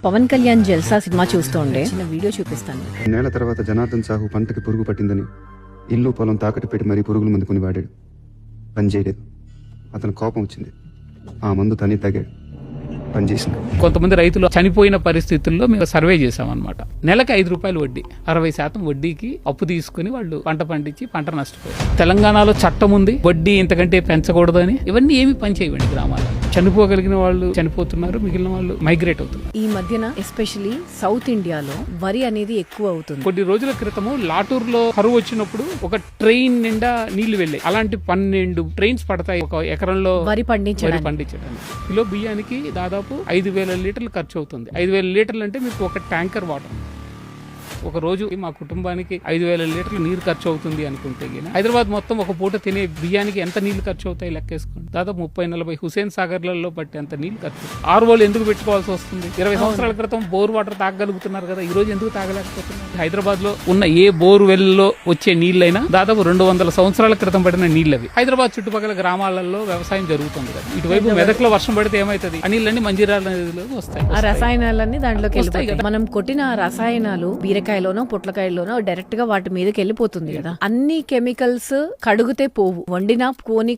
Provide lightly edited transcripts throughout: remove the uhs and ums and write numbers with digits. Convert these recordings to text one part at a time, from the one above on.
పవన్ కళ్యాణ్ జల్సా cinema చూస్తుండే చిన్న video చూపిస్తాను. నేల తర్వాత జనార్దన్ సాహు పంటకి పురుగు పట్టిందని ఇల్లు పొలం తాకట్టు పెట్టి మరీ పురుగుల మందు కొని వాడాడు. పని చేయలేదు. అతను కోపం వచ్చింది. ఆ మందు తనే తాగాడు. పనిచేసింది. కొంతమంది రైతులు చనిపోయిన పరిస్థితుల్లో మేము సర్వే చేసామన్నమాట. నెలకి 5 రూపాయలు వడ్డీ, 60% వడ్డీకి అప్పు తీసుకుని వాళ్ళు పంట పండించి పంట నష్టపోయారు. తెలంగాణలో చట్టం ఉంది వడ్డీ ఇంతకంటే పెంచకూడదని. ఇవన్నీ ఏమి పని చేయవండి. గ్రామాల్లో చనిపోగలిగిన వాళ్ళు చనిపోతున్నారు, మిగిలిన వాళ్ళు మైగ్రేట్ అవుతున్నారు. ఈ మధ్యన ఎస్పెషల్లీ సౌత్ ఇండియాలో వరి అనేది ఎక్కువ అవుతుంది. కొన్ని రోజుల క్రితము లాటూర్లో కరువు వచ్చినప్పుడు ఒక ట్రైన్ నిండా నీళ్లు వెళ్ళాయి. అలాంటి 12 ట్రైన్స్ పడతాయి ఒక ఎకరంలో వరి పండించడానికి. కిలో బియ్యానికి దాదాపు 5,000 లీటర్లు ఖర్చు అవుతుంది. 5,000 లీటర్లు అంటే మీకు ఒక ట్యాంకర్ వాటర్. ఒక రోజు మా కుటుంబానికి 5,000 లీటర్లు నీరు ఖర్చు అవుతుంది అనుకుంటే హైదరాబాద్ మొత్తం ఒక పూట తినే బియ్యానికి ఎంత నీళ్లు ఖర్చు అవుతాయి లెక్కేసుకోండి. దాదాపు 30-40 హుసేన్ సాగర్లలో పట్టి అంత నీళ్లు ఖర్చు. ఆర్వోలు ఎందుకు పెట్టుకోవాల్సి వస్తుంది? 20 సంవత్సరాల క్రితం బోర్ వాటర్ తాగలుగుతున్నారు కదా, ఈ రోజు ఎందుకు తాగలేకపోతున్నారు? హైదరాబాద్ లో ఉన్న ఏ బోర్ వెల్లో వచ్చే నీళ్ళైనా దాదాపు 200 సంవత్సరాల క్రితం పడిన నీళ్ళవి. హైదరాబాద్ చుట్టుపక్కల గ్రామాలలో వ్యవసాయం జరుగుతుంది కదా. ఇటువైపు మెదక్లో వర్షం పడితే ఏమైతుంది? ఆ నీళ్ళని మంజీరాల నదిలోకి వస్తాయి. ఆ రసాయనాలన్నీ దాంట్లోకి వెళ్తాయి కదా. మనం కొట్టిన రసాయనాలు బీరకాయలోనో పొట్లకాయలోనో డైరెక్ట్ గా వాటి మీదకి వెళ్ళిపోతుంది కదా. అన్ని కెమికల్స్ కడుగుతే పోవు. వండినా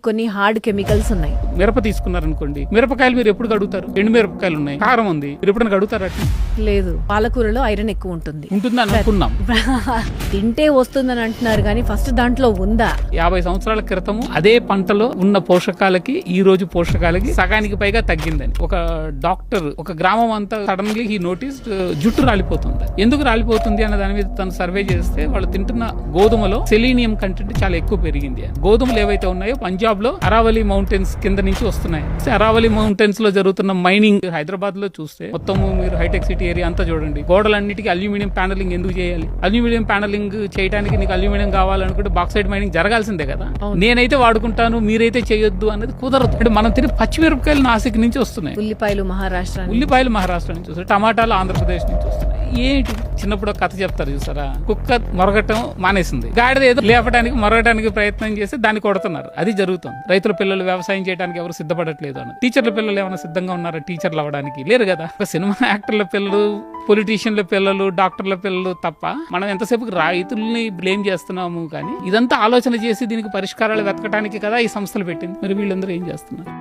కొన్ని హార్డ్ కెమికల్స్ ఉన్నాయి. మిరప తీసుకున్నారనుకోండి, మిరపకాయలు మీరు ఎప్పుడు కడుగుతారు? ఎండు మిరపకాయలు ఉన్నాయి, కారం ఉంది, మీరు ఎప్పుడైనా కడుగుతారా? లేదు. పాలకూరలో ఐరన్ ఎక్కువ ఉంటుంది అనుకున్నాం. తింటే వస్తుందని అంటున్నారు కానీ ఫస్ట్ దాంట్లో ఉందా? 50 సంవత్సరాల క్రితము అదే పంటలో ఉన్న పోషకాలకి ఈ రోజు పోషకాలకి సగానికి పైగా తగ్గిందని ఒక డాక్టర్ ఒక గ్రామం అంతా సడన్లీ హీ నోటీస్ జుట్టు రాలిపోతుంది. ఎందుకు రాలిపోతుంది అన్న దాని మీద తను సర్వే చేస్తే వాళ్ళు తింటున్న గోధుమలో సెలీనియం కంటెంట్ చాలా ఎక్కువ పెరిగింది. గోధుమలు ఏవైతే ఉన్నాయో పంజాబ్ లో అరావలి మౌంటైన్స్ కింద నుంచి వస్తున్నాయి. అరావలి మౌంటైన్స్ లో జరుగుతున్న మైనింగ్ హైదరాబాద్ లో చూస్తే మొత్తం మీరు హైటెక్ సిటీ ఏరియా అంతా చూడండి. గోడలన్నిటికీ అల్యూమినియం ప్యానలింగ్ ఎందుకు చేయాలి? అల్యూమినియం ప్యానలింగ్ చేయడానికి నీకు అల్యూమినియం కావాలనుకుంటే బాక్సైడ్ మైనింగ్ జరగాల్సిందే కదా. నేనైతే వాడుకుంటాను, మీరైతే చేయొద్దు అనేది కుదరదు. అంటే మనం తినే పచ్చిమిరపకాయలు నాసిక్ నుంచి వస్తున్నాయి, ఉల్లిపాయలు మహారాష్ట్ర నుంచి వస్తున్నాయి, టమాటాలు ఆంధ్రప్రదేశ్ నుంచి వస్తున్నాయి. ఏంటి చిన్నప్పుడు కథ చెప్తారు చూసారా, కుక్క మొరగటం మానేసింది, గాడిద ఏదో లేపడానికి మొరగటానికి ప్రయత్నం చేసి దాన్ని కొడుతున్నారు. అది జరుగుతుంది. రైతుల పిల్లలు వ్యవసాయం చేయడానికి ఎవరు సిద్ధపడట్లేదు అని. టీచర్ల పిల్లలు ఏమైనా సిద్ధంగా ఉన్నారా టీచర్లు అవ్వడానికి? లేరు కదా. ఒక సినిమా యాక్టర్ల పిల్లలు, పొలిటీషియన్ల పిల్లలు, డాక్టర్ల పిల్లలు తప్ప మనం ఎంతసేపు రైతుల్ని బ్లేమ్ చేస్తున్నాము. కానీ ఇదంతా ఆలోచన చేసి దీనికి పరిష్కారాలు వెతకడానికి కదా ఈ సంస్థలు పెట్టింది. మరి వీళ్ళందరూ ఏం చేస్తున్నారు?